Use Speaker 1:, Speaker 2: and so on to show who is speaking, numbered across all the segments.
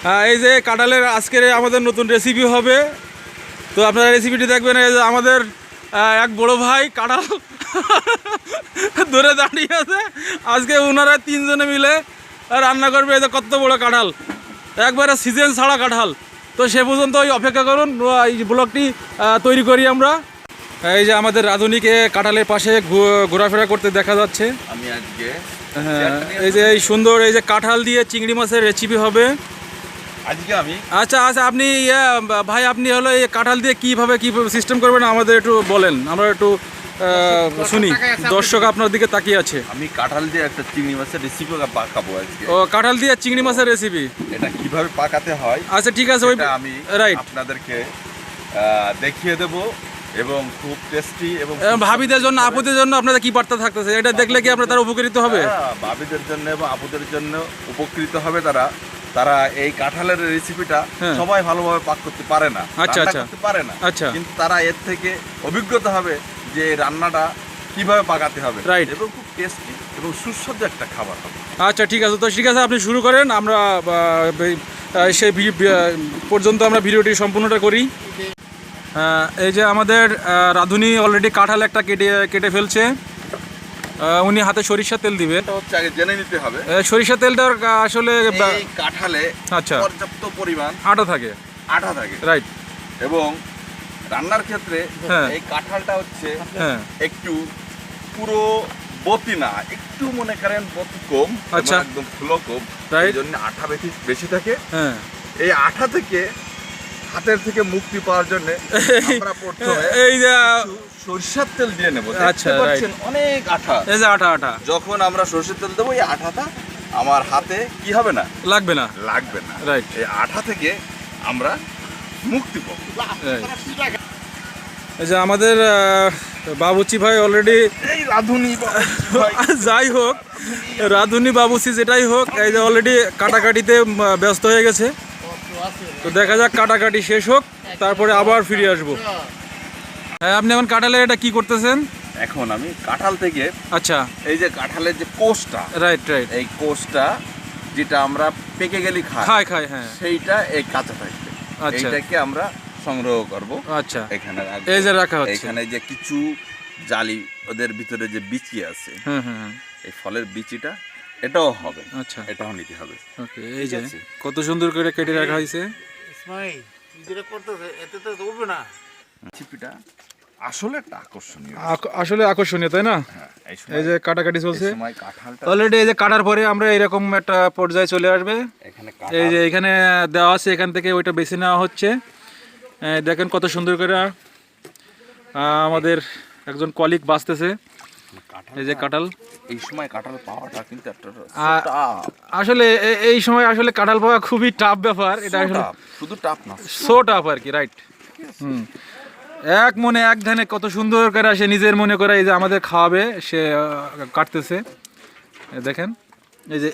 Speaker 1: এই যে কাঁঠালের আজকের আমাদের নতুন রেসিপি হবে, তো আপনারা রেসিপিটি দেখবেন। এই যে আমাদের এক বড় ভাই কাঁঠাল ধরে দাঁড়িয়ে আছে, আজকে ওনারা তিনজনে মিলে রান্না করবে। এই যে কত বড় কাঁঠাল, একবারে সিজন ছাড়া কাঁঠাল। তো সে পর্যন্ত ওই অপেক্ষা করুন, এই ব্লগটি তৈরি করি আমরা। এই যে আমাদের রাঁধুনিকে কাঁঠালের পাশে ঘোরাফেরা করতে দেখা যাচ্ছে।
Speaker 2: আমি আজকে
Speaker 1: এই যে এই সুন্দর এই যে কাঁঠাল দিয়ে চিংড়ি মাছের রেসিপি হবে
Speaker 2: আজকে আমি।
Speaker 1: আচ্ছা আচ্ছা, আপনি ভাই আপনি হলো এই কাঁঠাল দিয়ে কীভাবে সিস্টেম করবেন আমাদের একটু বলেন, আমরা একটু শুনি। দর্শক আপনার দিকে তাকিয়ে আছে।
Speaker 2: আমি কাঁঠাল দিয়ে একটা চিংড়ি মাছের রেসিপি পাকাবো আজকে।
Speaker 1: ও, কাঁঠাল দিয়ে চিংড়ি মাছের রেসিপি,
Speaker 2: এটা কিভাবে পাকাতে হয়
Speaker 1: আচ্ছা ঠিক আছে, ওই
Speaker 2: আমি
Speaker 1: রাইট
Speaker 2: আপনাদেরকে দেখিয়ে দেব। এবং খুব টেস্টি এবং
Speaker 1: ভাবিদের জন্য আপুদের জন্য আপনাদের কি বার্তা থাকতেছে, এটা দেখলে কি আপনার তারা উপকৃত হবে?
Speaker 2: ভাবিদের জন্য এবং আপুদের জন্য উপকৃত হবে তারা। তারা এই কাঁঠালের রেসিপিটা সবাই ভালোভাবে পাক করতে পারে না,
Speaker 1: আচ্ছা আচ্ছা
Speaker 2: করতে পারে না।
Speaker 1: আচ্ছা,
Speaker 2: কিন্তু তারা এর থেকে অভিজ্ঞতা হবে যে রান্নাটা কিভাবে পাকাতে হবে,
Speaker 1: রাইট,
Speaker 2: এবং খুব টেস্টি এবং সুস্বাদু একটা খাবার হবে।
Speaker 1: আচ্ছা ঠিক আছে, তো ঠিক আছে আপনি শুরু করেন, আমরা সেই পর্যন্ত আমরা ভিডিওটি সম্পূর্ণটা করি। এই যে আমাদের রাঁধুনি অলরেডি কাঁঠাল একটা কেটে ফেলছে। উনি হাতে সরিষার তেল দিবে,
Speaker 2: হচ্ছে আগে জেনে নিতে হবে
Speaker 1: সরিষার তেলটা আসলে
Speaker 2: এই কাঁঠালে
Speaker 1: আচ্ছা
Speaker 2: পর্যাপ্ত পরিমাণ
Speaker 1: আটা থাকে, রাইট।
Speaker 2: এবং রান্নার ক্ষেত্রে এই কাঁঠালটা হচ্ছে একটু পুরো বতি না, একটু মনে করেন বতি কম,
Speaker 1: আচ্ছা
Speaker 2: একদম ফুলো কম, এই জন্য আঠা বেশি থাকে। এই আঠা থেকে হাতের থেকে মুক্তি পাওয়ার জন্য আমরা প্রথমে এই যে সরিষার তেল দিয়ে নেব।
Speaker 1: আচ্ছা
Speaker 2: অনেক আঠা,
Speaker 1: এই যে আঠা
Speaker 2: যখন আমরা সরিষার তেল দেবো এই আঠাটা আমার হাতে কি হবে না, লাগবে না, রাইট। এই আঠা থেকে আমরা মুক্তি পাবো।
Speaker 1: এই যে আমাদের বাবুচি ভাই অলরেডি
Speaker 2: এই রাঁধুনি
Speaker 1: যাই হোক, রাঁধুনি বাবুচি যেটাই হোক, এই যে অলরেডি কাটাকাটিতে ব্যস্ত হয়ে গেছে। তো দেখা যাক কাটাকাটি শেষ হোক, তারপরে আবার ফিরে আসবো। হ্যাঁ, আপনি এখন কাঁঠালে এটা কি করতেছেন?
Speaker 2: এখন আমি কাঁঠাল থেকে,
Speaker 1: আচ্ছা
Speaker 2: এই যে কাঁঠালের যে কোষটা,
Speaker 1: রাইট,
Speaker 2: এই কোষটা যেটা আমরা পেকে গেলে খাই, হ্যাঁ, সেইটা এই কাঁচা থাকবে।
Speaker 1: আচ্ছা,
Speaker 2: এইটাকে আমরা সংগ্রহ করব।
Speaker 1: আচ্ছা,
Speaker 2: এখানে
Speaker 1: এই যে রাখা হচ্ছে,
Speaker 2: এখানে যে কিছু জালি, ওদের ভিতরে যে বিচি আছে, এই ফলের বিচিটা এটাও হবে। আচ্ছা, এটাও নিতে হবে।
Speaker 1: ওকে, এই যে কত সুন্দর করে কেটে রাখা হয়েছে।
Speaker 2: রেসিপিটা আসলে একটা আকর্ষণীয়,
Speaker 1: আসলে আকর্ষণীয়, তাই না? এই যে কাটাকাটি চলছে অলরেডি। এই যে কাটার পরে আমরা এরকম একটা পর্যায়ে চলে আসবে। এই যে এখানে দেওয়া আছে, এখান থেকে ওইটা বেছে নেওয়া হচ্ছে। দেখেন কত সুন্দর করে আমাদের একজন কলিগ বাঁচতেছে। এই যে কাঁঠাল,
Speaker 2: এই সময় কাঁঠাল পাওয়াটা কিন্তু একটা
Speaker 1: আসলে এই সময় আসলে কাঁঠাল পাওয়া খুবই টাফ ব্যাপার। এটা আসলে
Speaker 2: শুধু টাফ না,
Speaker 1: সো টাফ আর কি, রাইট। এক মনে এক ধ্যানে কত সুন্দর করে সে নিজের মনে করে এই যে আমাদের খাওয়াবে, সে কাটতেছে। দেখেন এই যে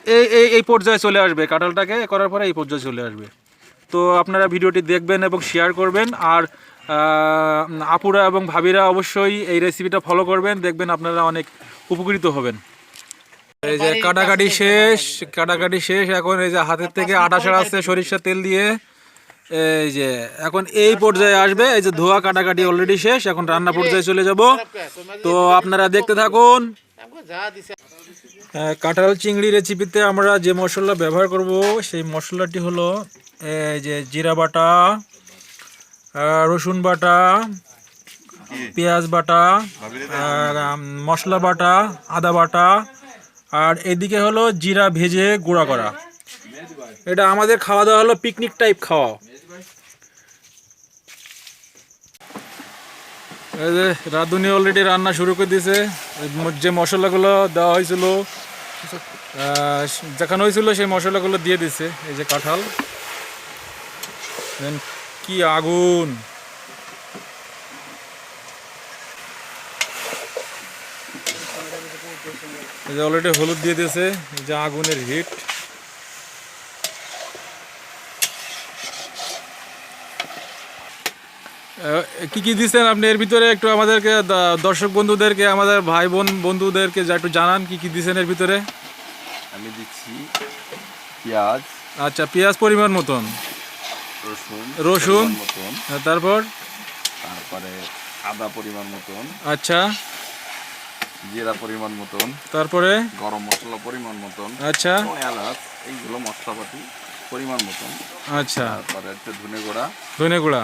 Speaker 1: এই পর্যায়ে চলে আসবে, কাঁঠালটাকে করার পরে এই পর্যায়ে চলে আসবে। তো আপনারা ভিডিওটি দেখবেন এবং শেয়ার করবেন, আর আপুরা এবং ভাবিরা অবশ্যই এই রেসিপিটা ফলো করবেন, দেখবেন আপনারা অনেক উপকৃত হবেন। এই যে কাটাকাটি শেষ, এখন এই যে হাতের থেকে আটা ছাড়াচ্ছে সরিষার তেল দিয়ে। এই যে এখন এই পর্যায়ে আসবে, এই যে ধোয়া কাটাকাটি অলরেডি শেষ, এখন রান্না পর্যায়ে চলে যাব। তো আপনারা দেখতে থাকুন। কাঁঠাল চিংড়ি রেসিপিতে আমরা যে মশলা ব্যবহার করব সেই মশলাটি হলো এই যে জিরা বাটা, রসুন বাটা, পেঁয়াজ বাটা, মশলা বাটা, আদা বাটা, আর এদিকে হলো জিরা ভেজে গুঁড়া করা। এটা আমাদের খাওয়া দাওয়া হলো পিকনিক টাইপ খাওয়া। এই যে রাঁধুনি অলরেডি রান্না শুরু করে দিয়েছে। যে মশলাগুলো দেওয়া হয়েছিল, যেখানে হয়েছিল সেই মশলাগুলো দিয়ে দিছে। এই যে কাঁঠাল, কি আগুন! এই যে অলরেডি হলুদ দিয়ে দিয়েছে, এই যে আগুনের হিট। কি কি দিচ্ছেন আপনি এর ভিতরে, একটু আমাদেরকে দর্শক বন্ধুদেরকে, আমাদের ভাই বোন বন্ধুদেরকে যা একটু জানান কি কি দিচ্ছেন এর ভিতরে।
Speaker 2: আমি দিচ্ছি পেঁয়াজ,
Speaker 1: আচ্ছা, পেঁয়াজ পরিমাণ মতন, রসুন
Speaker 2: মতন,
Speaker 1: তারপর
Speaker 2: তারপরে আদা পরিমাণ মতন,
Speaker 1: আচ্ছা,
Speaker 2: জিরা পরিমাণ মতন,
Speaker 1: তারপরে
Speaker 2: গরম মশলা পরিমাণ মতন,
Speaker 1: আচ্ছা,
Speaker 2: এলাচ, এইগুলো মশলাপাতি পরিমাণ মতন,
Speaker 1: আচ্ছা,
Speaker 2: তারপরে হচ্ছে ধনে গুঁড়া,
Speaker 1: ধনে গুঁড়া।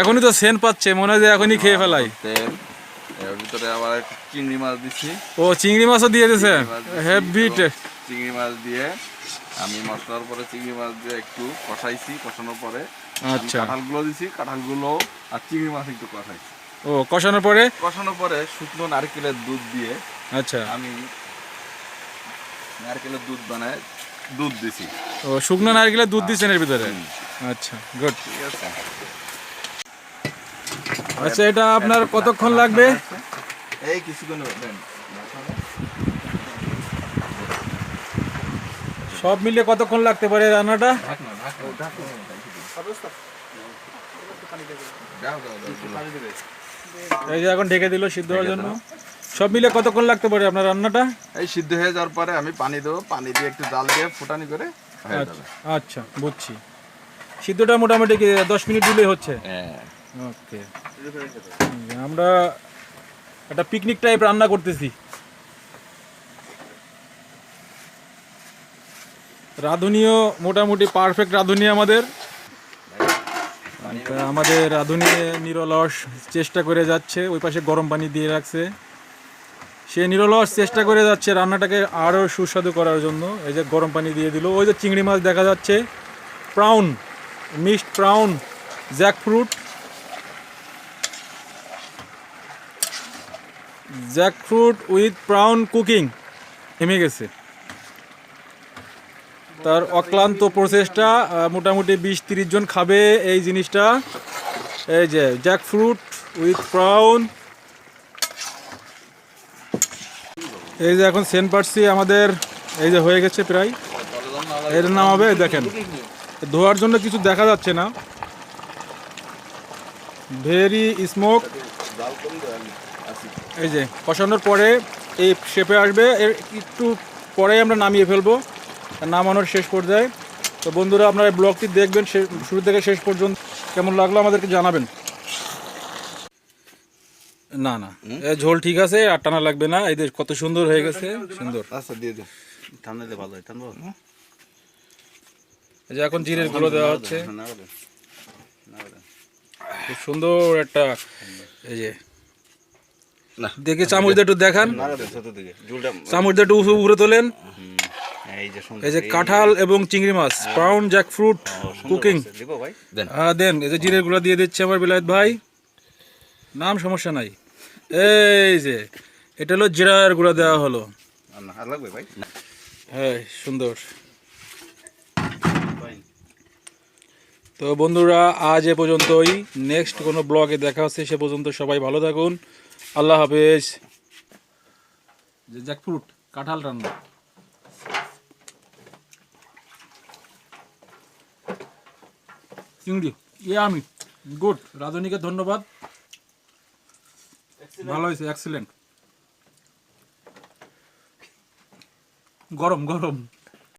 Speaker 1: এখনই তো সেন্ট পাচ্ছে, মনে হয় যে এখনই খেয়ে ফেলাই।
Speaker 2: তেল, এর ভিতরে আবার একটু চিংড়ি মাছ দিচ্ছি।
Speaker 1: ও, চিংড়ি মাছও দিয়ে দিয়েছে, হেভি টেস্ট।
Speaker 2: চিংড়ি মাছ দিয়ে আমি মশলার পরে চিংড়ি মাছ দিয়ে একটু কষাইছি, কষানোর পরে
Speaker 1: আচ্ছা,
Speaker 2: কাঁঠালগুলো দিছি, কাঁঠালগুলো আর চিংড়ি মাছ একটু কষাইছি।
Speaker 1: ও, কষানোর পরে
Speaker 2: শুকনো নারকেলের দুধ দিয়ে
Speaker 1: আচ্ছা,
Speaker 2: আমি নারকেলের দুধ বানায় দুধ দিছি।
Speaker 1: ও, শুকনো নারকেলের দুধ দিচ্ছেন এর ভিতরে। আচ্ছা, গুড।
Speaker 2: ঠিক আছে।
Speaker 1: আচ্ছা, এটা আপনার কতক্ষণ লাগবে?
Speaker 2: এই কিছুক্ষণ দেন।
Speaker 1: সব মিলিয়ে কতক্ষণ লাগতে পারে রান্নাটা? এই যে এখন ঢেকে দিল সিদ্ধ হওয়ার জন্য। সব মিলিয়ে কতক্ষণ লাগতে পারে আপনার রান্নাটা?
Speaker 2: এই সিদ্ধ হয়ে যাওয়ার পরে আমি পানি দেবো, পানি দিয়ে একটু জাল দিয়ে ফুটানি করে হয়ে যাবে।
Speaker 1: আচ্ছা, বুঝছি। সিদ্ধটা মোটামুটি কি 10 মিনিট দিলেই হচ্ছে?
Speaker 2: হ্যাঁ।
Speaker 1: ওকে, আমরা একটা পিকনিক টাইপ রান্না করতেছি। রাঁধুনিও মোটামুটি পারফেক্ট রাঁধুনি আমাদের। আমাদের রাঁধুনি নিরলস চেষ্টা করে যাচ্ছে, ওই পাশে গরম পানি দিয়ে রাখছে। সে নিরলস চেষ্টা করে যাচ্ছে রান্নাটাকে আরও সুস্বাদু করার জন্য। এই যে গরম পানি দিয়ে দিল, ওই যে চিংড়ি মাছ দেখা যাচ্ছে, প্রাউন, mixed প্রাউন, jackfruit, jackfruit with প্রাউন cooking থেমে গেছে। তার অক্লান্ত প্রসেসটা, মোটামুটি 20-30 জন খাবে এই জিনিসটা। এই যে জ্যাকফ্রুট উইথ প্রাউন। এই যে এখন সেন্ট পাচ্ছি আমাদের, এই যে হয়ে গেছে প্রায়। এর নামাবে, দেখেন ধোয়ার জন্য কিছু দেখা যাচ্ছে না, ভেরি স্মোক। এই যে কষানোর পরে এই শেপে আসবে, এর একটু পরে আমরা নামিয়ে ফেলবো, নামানোর শেষ পর্যায়ে। তো বন্ধুরা, আপনারা এই ব্লগটি দেখবেন শুরু থেকে শেষ পর্যন্ত। কেমন লাগলো আমাদেরকে জানাবেন। না না, ঝোল ঠিক আছে, আর টানা লাগবে না। এই যে কত সুন্দর হয়ে গেছে, সুন্দর।
Speaker 2: আচ্ছা, দিয়ে দিন, ঠান্ডা দিলে ভালো হয়। টানবো,
Speaker 1: এই যে এখন জিরের গুঁড়ো দেওয়া হচ্ছে, খুব সুন্দর একটা। এই যে দেখে চামচ দিয়ে একটু দেখান, চামচ দিয়ে একটু উপরে তোলেন। এই যে কাঁঠাল এবং চিংড়ি মাছ, প্রাউন জ্যাকফ্রুট কুকিং। হ্যাঁ দেন, এই যে জিরের গুঁড়া দিয়ে দিচ্ছে আমার বিলায়েত ভাই, নাম সমস্যা নাই। এই যে এটা হলো জিরার গুঁড়া দেওয়া হলো। হ্যাঁ, সুন্দর। তো বন্ধুরা, আজ এ পর্যন্তই। নেক্সট কোনো ব্লগে দেখা হচ্ছে, সে পর্যন্ত সবাই ভালো থাকুন। আল্লাহ হাফেজ। যে জ্যাকফ্রুট কাঁঠাল রান্না, চিংড়ি, আমি গুড। রাধুনিকে ধন্যবাদ, ভালো হয়েছে, এক্সিলেন্ট। গরম গরম।